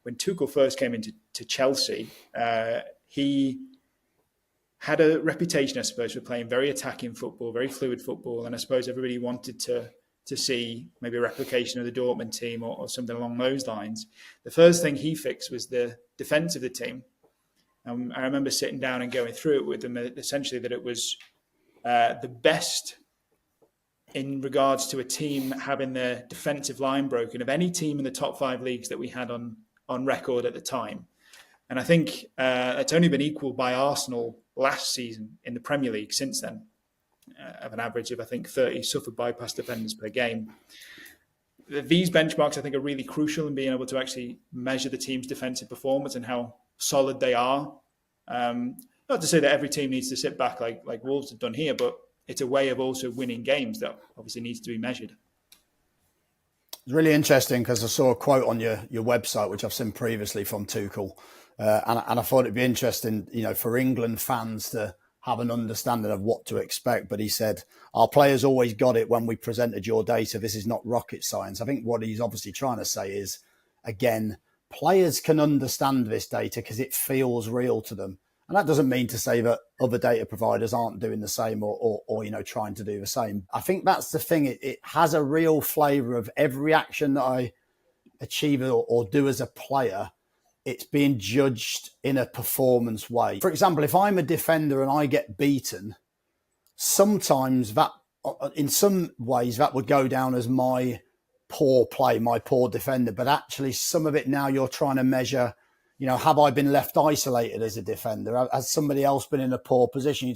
when Tuchel first came into Chelsea, he had a reputation, I suppose, for playing very attacking football, very fluid football, and I suppose everybody wanted to see maybe a replication of the Dortmund team or something along those lines. The first thing he fixed was the defence of the team. I remember sitting down and going through it with them, essentially that it was the best in regards to a team having their defensive line broken of any team in the top 5 leagues that we had on record at the time. And I think it's only been equalled by Arsenal last season in the Premier League since then, of an average of, I think, 30 suffered bypass defenders per game. These benchmarks, I think, are really crucial in being able to actually measure the team's defensive performance and how solid they are. Not to say that every team needs to sit back like Wolves have done here, but it's a way of also winning games that obviously needs to be measured. It's really interesting because I saw a quote on your website, which I've seen previously from Tuchel. And I thought it'd be interesting, for England fans to have an understanding of what to expect. But he said, our players always got it when we presented your data. This is not rocket science. I think what he's obviously trying to say is, again, players can understand this data because it feels real to them. And that doesn't mean to say that other data providers aren't doing the same or trying to do the same. I think that's the thing. It has a real flavour of every action that I achieve or do as a player. It's being judged in a performance way. For example, if I'm a defender and I get beaten, sometimes that, in some ways, that would go down as my poor play, my poor defender. But actually, some of it now you're trying to measure, have I been left isolated as a defender? Has somebody else been in a poor position?